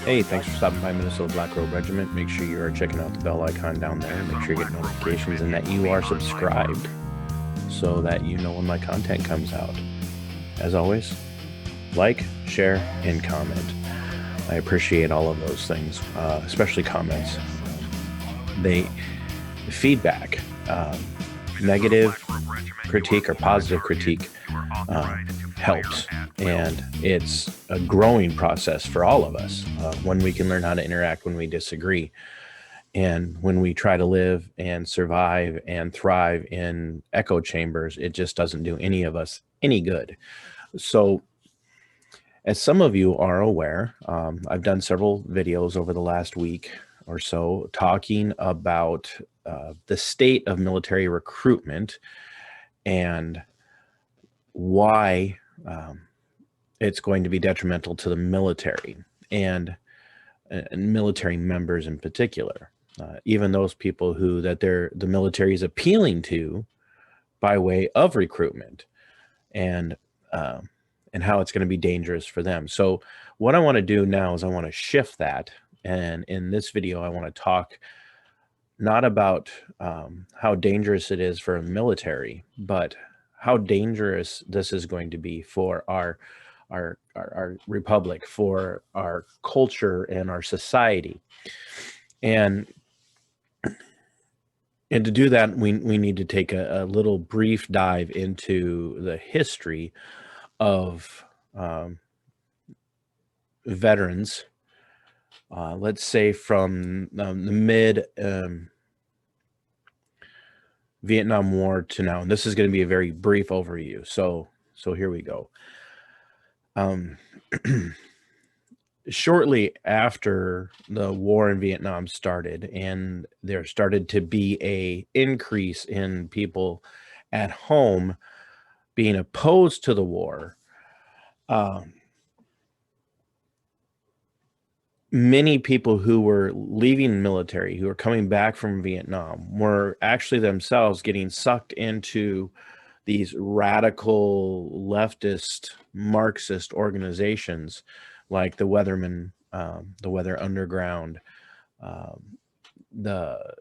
Hey, thanks for stopping by Minnesota Black Robe Regiment. Make sure you are checking out the bell icon down there. Make sure you get notifications and that you are subscribed so that you know when my content comes out. As always, like, share, and comment. I appreciate all of those things, especially comments. They feedback, negative critique or positive critique helps. And it's a growing process for all of us when we can learn how to interact when we disagree. And when we try to live and survive and thrive in echo chambers, it just doesn't do any of us any good. So, as some of you are aware, I've done several videos over the last week or so talking about the state of military recruitment and why it's going to be detrimental to the military and military members in particular, even those people who the military is appealing to by way of recruitment, and how it's going to be dangerous for them. So what I want to do now is I want to shift that, and in this video I want to talk not about how dangerous it is for a military, but how dangerous this is going to be for our republic, for our culture and our society. And to do that, we need to take a little brief dive into the history of veterans, let's say from the mid Vietnam War to now. And this is going to be a very brief overview. So here we go. Shortly after the war in Vietnam started, and there started to be a increase in people at home being opposed to the war, many people who were leaving the military, who were coming back from Vietnam, were actually themselves getting sucked into these radical leftist Marxist organizations like the Weathermen, the Weather Underground, the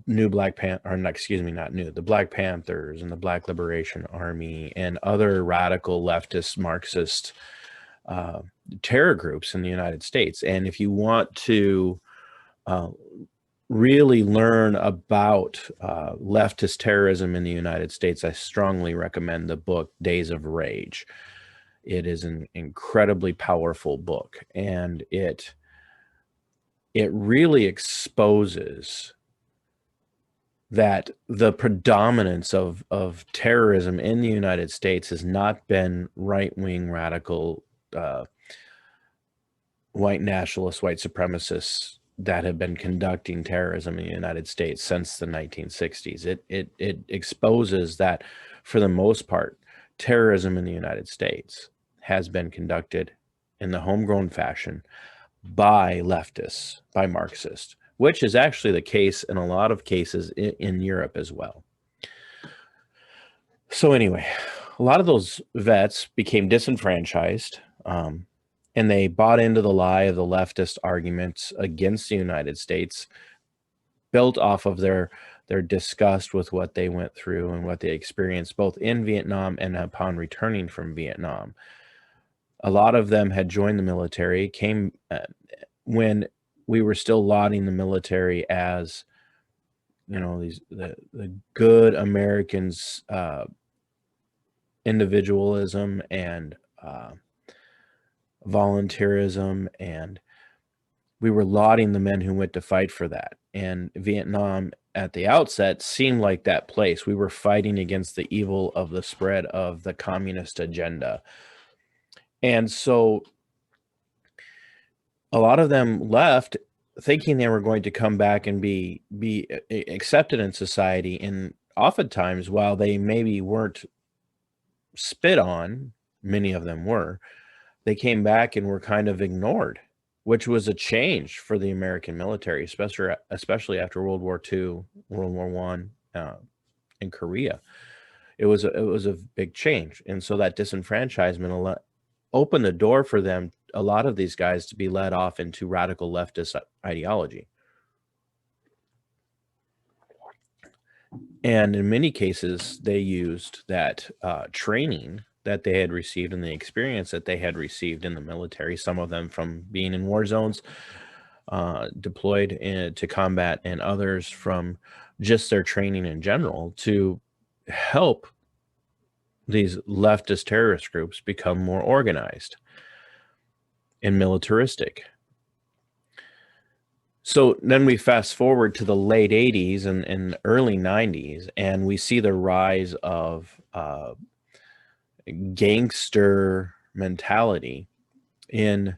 new Black Panther, or excuse me, not new, the Black Panthers and the Black Liberation Army and other radical leftist Marxist terror groups in the United States. And if you want to really learn about leftist terrorism in the United States, I strongly recommend the book Days of Rage. It is an incredibly powerful book, and it really exposes that the predominance of terrorism in the United States has not been right-wing radical white nationalists, white supremacists that have been conducting terrorism in the United States since the 1960s. It exposes that, for the most part, terrorism in the United States has been conducted in the homegrown fashion by leftists, by Marxists, which is actually the case in a lot of cases in Europe as well. So anyway, a lot of those vets became disenfranchised, and they bought into the lie of the leftist arguments against the United States, built off of their disgust with what they went through and what they experienced both in Vietnam and upon returning from Vietnam. A lot of them had joined the military, came when we were still lauding the military as, you know, the good Americans, individualism and volunteerism, and we were lauding the men who went to fight for that. And Vietnam at the outset seemed like that place. We were fighting against the evil of the spread of the communist agenda. And so a lot of them left thinking they were going to come back and be accepted in society. And oftentimes, while they maybe weren't spit on, many of them were, they came back and were kind of ignored, which was a change for the American military, especially after World War II, World War I, in Korea. It was a big change. And so that disenfranchisement opened the door for them a lot of these guys to be led off into radical leftist ideology. And in many cases, they used that training that they had received and the experience that they had received in the military, some of them from being in war zones, deployed to combat, and others from just their training in general, to help these leftist terrorist groups become more organized and militaristic. So then we fast forward to the late 80s and early 90s, and we see the rise of gangster mentality in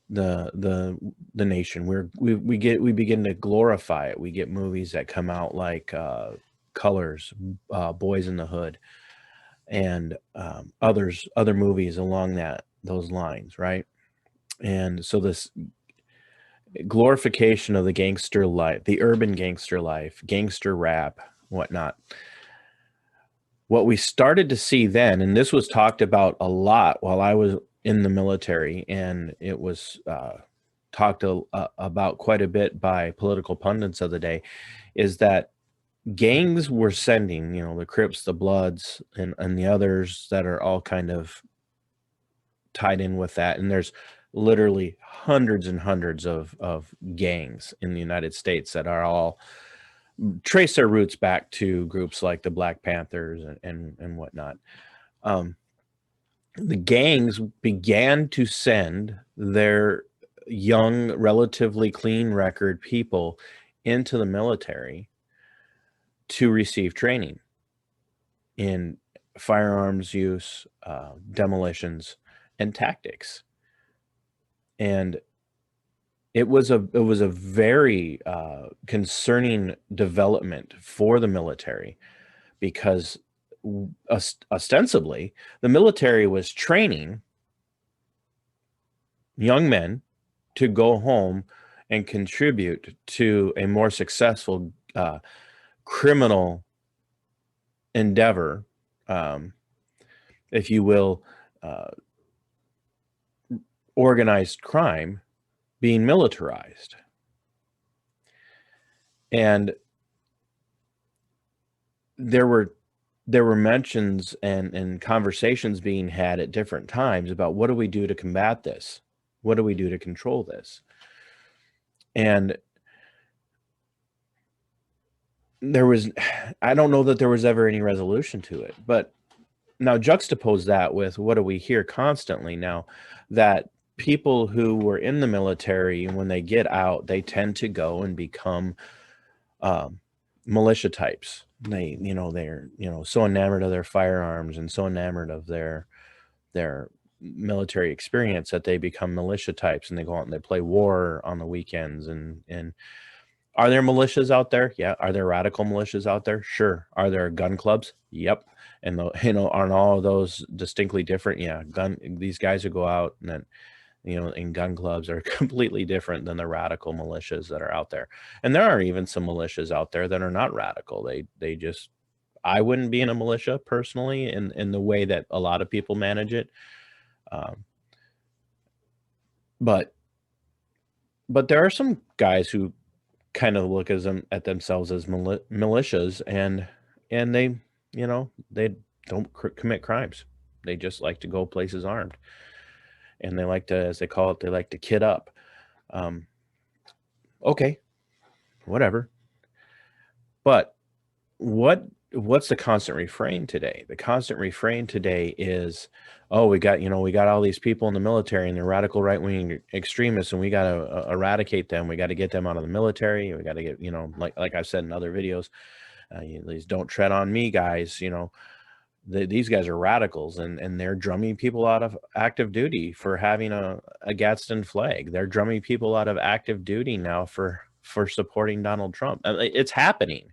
the nation. We begin to glorify it. We get movies that come out like Colors, Boys in the Hood, and other movies along those lines, right? And so this glorification of the gangster life, the urban gangster life, gangster rap, whatnot. What we started to see then, and this was talked about a lot while I was in the military, and it was talked about quite a bit by political pundits of the day, is that gangs were sending, the Crips, the Bloods, and the others that are all kind of tied in with that. And there's literally hundreds and hundreds of gangs in the United States that are all trace their roots back to groups like the Black Panthers and whatnot. The gangs began to send their young, relatively clean record people into the military to receive training in firearms use, demolitions, and tactics. And it was a very concerning development for the military, because ostensibly the military was training young men to go home and contribute to a more successful criminal endeavor, if you will, organized crime being militarized. And there were mentions and conversations being had at different times about, what do we do to combat this? What do we do to control this? And I don't know that there was ever any resolution to it. But now juxtapose that with what do we hear constantly now, that people who were in the military, when they get out, they tend to go and become militia types. They're so enamored of their firearms and so enamored of their military experience that they become militia types, and they go out and they play war on the weekends. And are there militias out there? Yeah. Are there radical militias out there? Sure. Are there gun clubs? Yep. And aren't all of those distinctly different? Yeah. These guys who go out and then, in gun clubs are completely different than the radical militias that are out there. And there are even some militias out there that are not radical. They just, I wouldn't be in a militia personally in the way that a lot of people manage it. But there are some guys who kind of look at themselves as militias, and they, they don't commit crimes. They just like to go places armed. And they like to, as they call it, they like to kid up. Okay, whatever. But what's the constant refrain today? The constant refrain today is, oh, we got all these people in the military, and they're radical right-wing extremists, and we got to eradicate them. We got to get them out of the military. We got to get, like I've said in other videos, these don't tread on me guys, these guys are radicals, and they're drumming people out of active duty for having a Gadsden flag. They're drumming people out of active duty now for supporting Donald Trump. It's happening.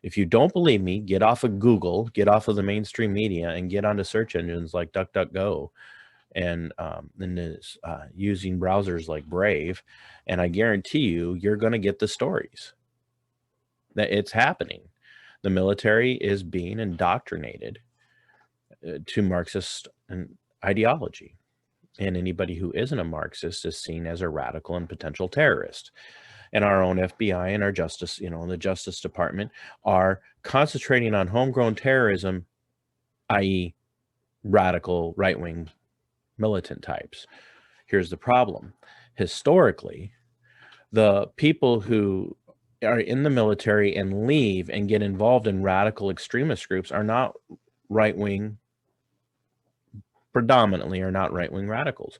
If you don't believe me, get off of Google, get off of the mainstream media, and get onto search engines like DuckDuckGo, and using browsers like Brave, and I guarantee you're going to get the stories that it's happening. The military is being indoctrinated to Marxist ideology. and anybody who isn't a Marxist is seen as a radical and potential terrorist. And our own FBI and our justice, the Justice Department are concentrating on homegrown terrorism, i.e., radical right-wing militant types. Here's the problem. Historically, the people who are in the military and leave and get involved in radical extremist groups are not right-wing, predominantly are not right-wing radicals.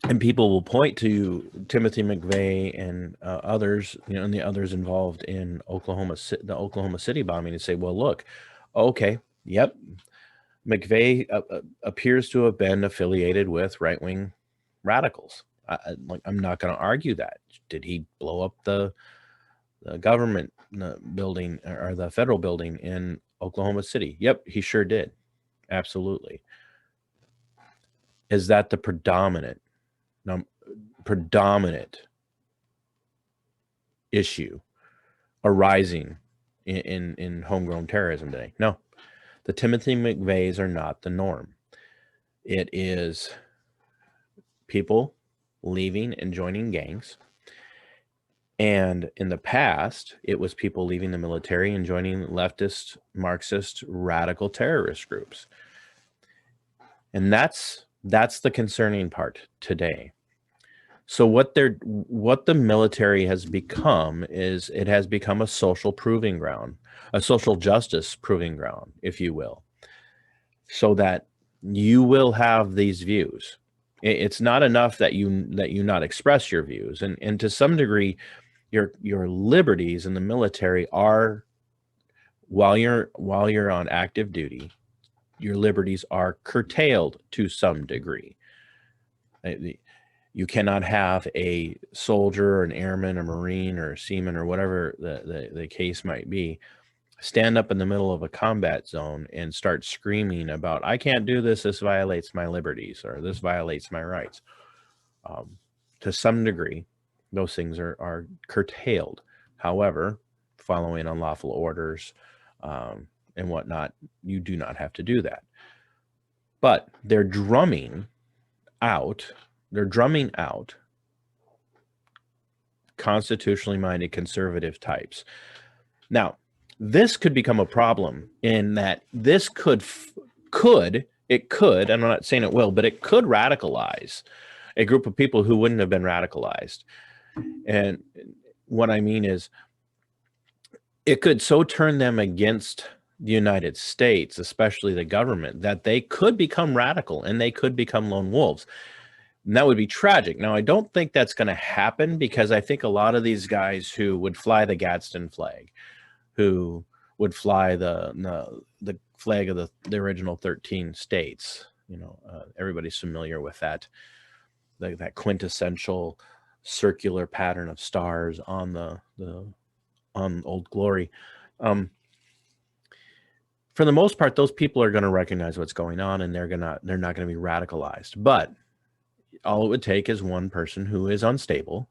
And people will point to Timothy McVeigh and others, and the others involved in the Oklahoma City bombing, and say, well, look, okay, yep, McVeigh appears to have been affiliated with right-wing radicals. I'm not going to argue that. Did he blow up the government building or the federal building in Oklahoma City? Yep, he sure did. Absolutely. Is that the predominant issue arising in homegrown terrorism today? No. The Timothy McVeighs are not the norm. It is people leaving and joining gangs. And in the past, it was people leaving the military and joining leftist, Marxist, radical terrorist groups. And that's the concerning part today. So what the military has become is it has become a social proving ground, a social justice proving ground, if you will, so that you will have these views. It's not enough that you not express your views, and to some degree, your liberties in the military are, while you're on active duty, your liberties are curtailed to some degree. You cannot have a soldier or an airman or Marine or seaman or whatever the case might be stand up in the middle of a combat zone and start screaming about, I can't do this, this violates my liberties, or this violates my rights. To some degree, those things are curtailed. However, following unlawful orders and whatnot, you do not have to do that. But they're drumming out constitutionally minded conservative types. Now, this could become a problem in that this could, I'm not saying it will, but it could radicalize a group of people who wouldn't have been radicalized. And what I mean is, it could so turn them against the United States, especially the government, that they could become radical and they could become lone wolves. And that would be tragic. Now, I don't think that's going to happen, because I think a lot of these guys who would fly the Gadsden flag, who would fly the flag of the original 13 states, everybody's familiar with that quintessential circular pattern of stars on on Old Glory. For the most part, those people are going to recognize what's going on, and they're not going to be radicalized. But all it would take is one person who is unstable.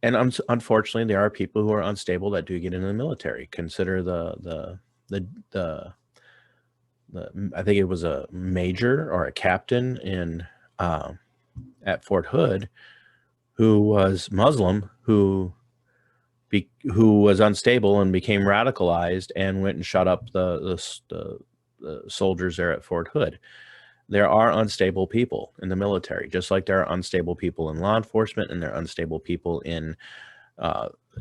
And unfortunately, there are people who are unstable that do get into the military. Consider the I think it was a major or a captain in at Fort Hood who was Muslim, who was unstable and became radicalized and went and shot up the soldiers there at Fort Hood. There are unstable people in the military, just like there are unstable people in law enforcement, and there are unstable people in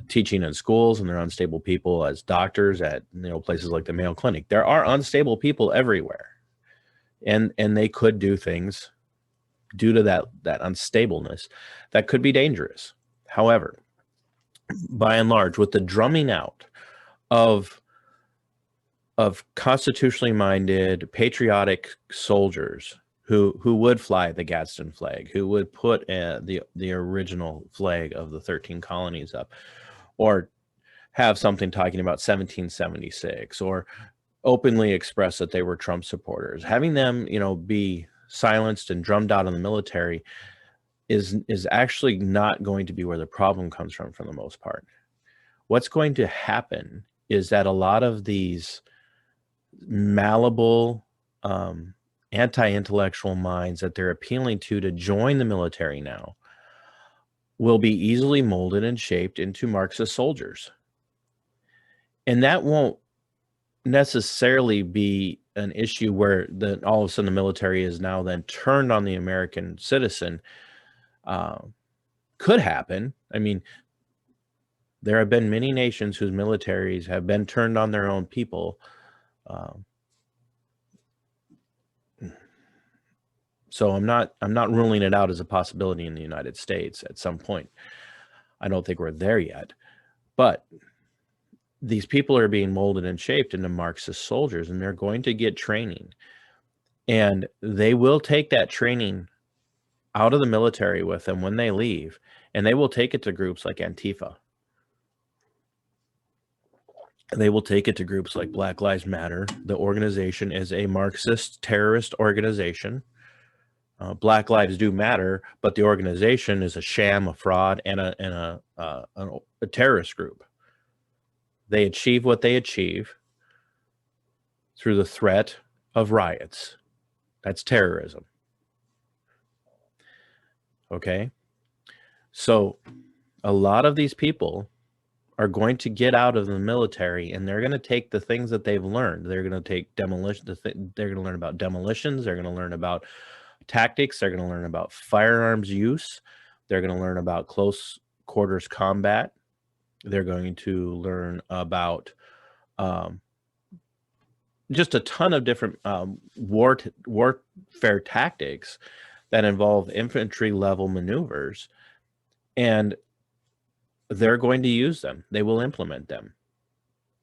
teaching in schools, and there are unstable people as doctors at places like the Mayo Clinic. There are unstable people everywhere, and they could do things due to that unstableness that could be dangerous. However, by and large, with the drumming out of constitutionally minded, patriotic soldiers who would fly the Gadsden flag, who would put the original flag of the 13 colonies up, or have something talking about 1776, or openly express that they were Trump supporters, having them, be silenced and drummed out in the military is actually not going to be where the problem comes from the most part. What's going to happen is that a lot of these malleable anti-intellectual minds that they're appealing to join the military now will be easily molded and shaped into Marxist soldiers. And that won't necessarily be an issue where all of a sudden the military is now then turned on the American citizen. Could happen. I mean, there have been many nations whose militaries have been turned on their own people. So I'm not ruling it out as a possibility in the United States at some point. I don't think we're there yet. But these people are being molded and shaped into Marxist soldiers, and they're going to get training. And they will take that training out of the military with them when they leave, and they will take it to groups like Antifa. They will take it to groups like Black Lives Matter. The organization is a Marxist terrorist organization. Black lives do matter, but the organization is a sham, a fraud, and a terrorist group. They achieve what they achieve through the threat of riots. That's terrorism. Okay? So a lot of these people are going to get out of the military, and they're going to take the things that they've learned. They're going to take demolition. They're going to learn about demolitions. They're going to learn about tactics. They're going to learn about firearms use. They're going to learn about close quarters combat. They're going to learn about just a ton of different warfare tactics that involve infantry level maneuvers, and they're going to use them. They will implement them,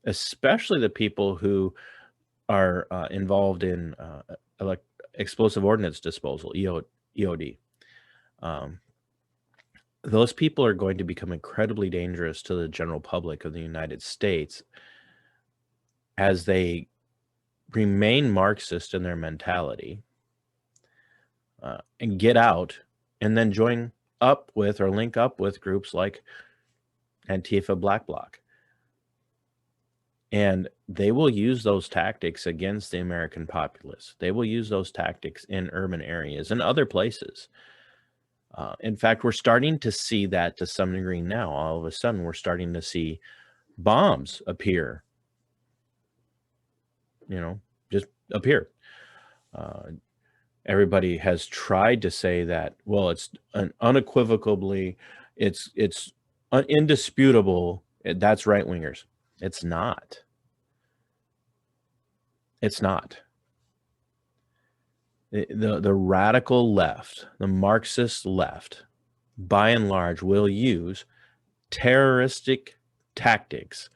especially the people who are involved in explosive ordnance disposal, EOD. Those people are going to become incredibly dangerous to the general public of the United States as they remain Marxist in their mentality and get out and then join up with or link up with groups like Antifa, Black Bloc. And they will use those tactics against the American populace. They will use those tactics in urban areas and other places. In fact, we're starting to see that to some degree now. All of a sudden, we're starting to see bombs appear, just appear. Everybody has tried to say that, well, it's unequivocally, it's indisputable. That's right-wingers. It's not. It's not. The radical left, the Marxist left, by and large, will use terroristic tactics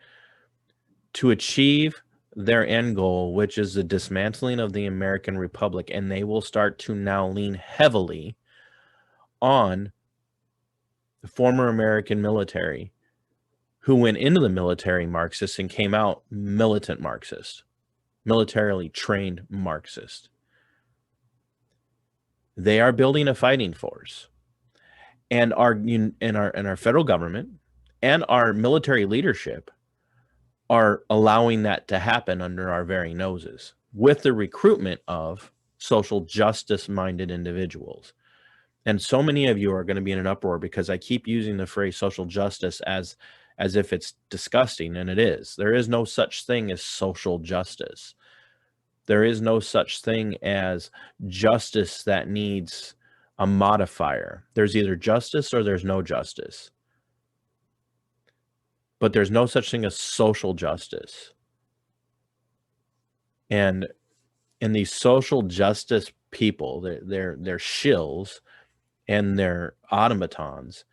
to achieve their end goal, which is the dismantling of the American Republic, and they will start to now lean heavily on the former American military who went into the military Marxist and came out militant Marxist, militarily trained Marxist. They are building a fighting force, and our federal government and our military leadership are allowing that to happen under our very noses with the recruitment of social justice minded individuals. And so many of you are going to be in an uproar because I keep using the phrase social justice as if it's disgusting, and it is. There is no such thing as social justice. There is no such thing as justice that needs a modifier. There's either justice or there's no justice. But there's no such thing as social justice. And in these social justice people, they're shills and they're automatons,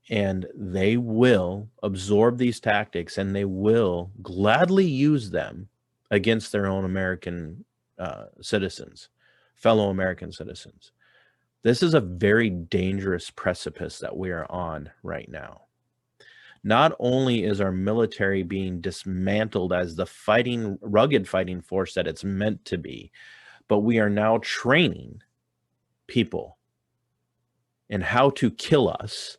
and they will absorb these tactics and they will gladly use them against their own American citizens, fellow American citizens. This is a very dangerous precipice that we are on right now. Not only is our military being dismantled as the rugged fighting force that it's meant to be, but we are now training people in how to kill us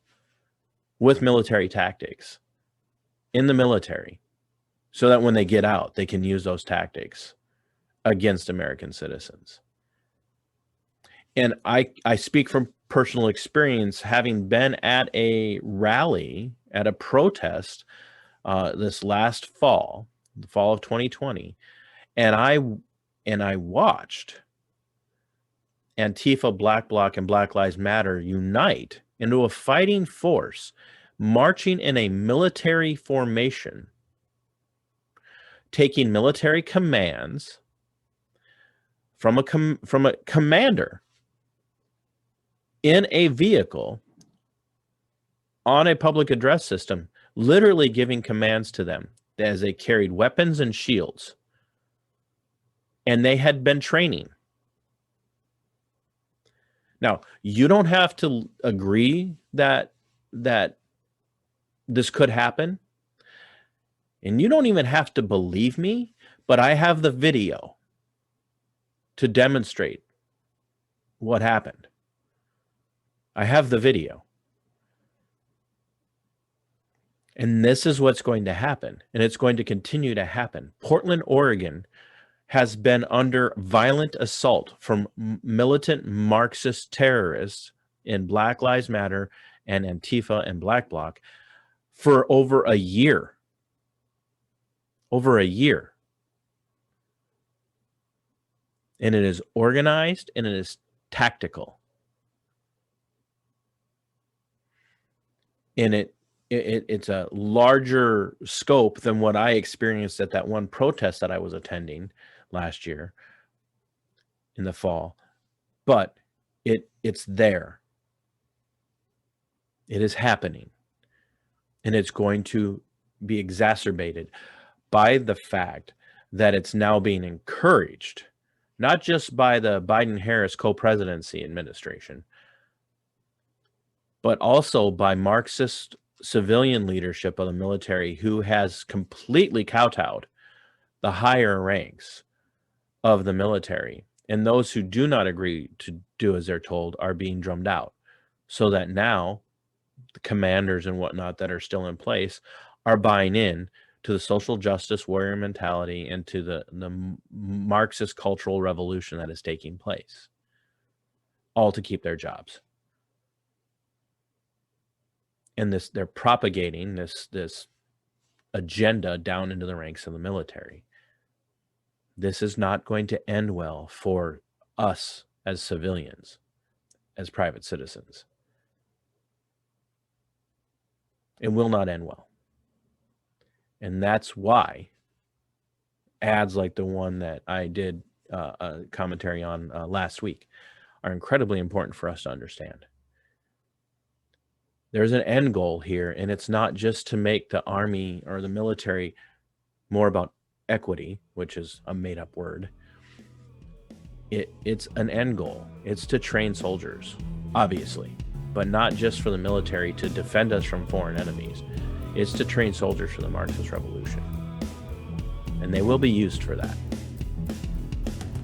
with military tactics in the military, so that when they get out, they can use those tactics against American citizens. And I speak from personal experience, having been at a rally, at a protest this last fall, the fall of 2020, and I watched Antifa, Black Bloc, and Black Lives Matter unite into a fighting force, marching in a military formation, taking military commands from a commander in a vehicle on a public address system, literally giving commands to them as they carried weapons and shields. And they had been training. Now, you don't have to agree that this could happen. And you don't even have to believe me, but I have the video to demonstrate what happened. I have the video. And this is what's going to happen. And it's going to continue to happen. Portland, Oregon has been under violent assault from militant Marxist terrorists in Black Lives Matter and Antifa and Black Bloc for over a year. Over a year. And it is organized and it is tactical. And it's a larger scope than what I experienced at that one protest that I was attending last year in the fall. But it's there. It is happening. And it's going to be exacerbated by the fact that it's now being encouraged, not just by the Biden-Harris co-presidency administration, but also by Marxist civilian leadership of the military, who has completely kowtowed the higher ranks of the military. And those who do not agree to do as they're told are being drummed out, so that now the commanders and whatnot that are still in place are buying in to the social justice warrior mentality and to the Marxist cultural revolution that is taking place, all to keep their jobs. And they're propagating this agenda down into the ranks of the military. This is not going to end well for us as civilians, as private citizens. It will not end well. And that's why ads like the one that I did a commentary on last week are incredibly important for us to understand. There's an end goal here, and it's not just to make the army or the military more about equity, which is a made-up word. It's an end goal. It's to train soldiers, obviously, but not just for the military to defend us from foreign enemies. It's to train soldiers for the Marxist revolution. And they will be used for that.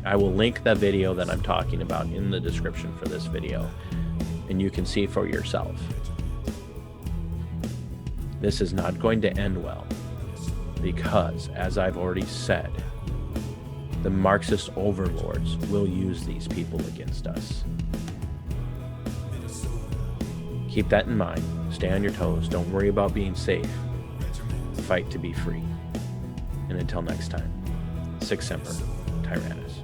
I will link the video that I'm talking about in the description for this video, and you can see for yourself. This is not going to end well because, as I've already said, the Marxist overlords will use these people against us. Keep that in mind. Stay on your toes. Don't worry about being safe. Fight to be free. And until next time, Sic Semper Tyrannis.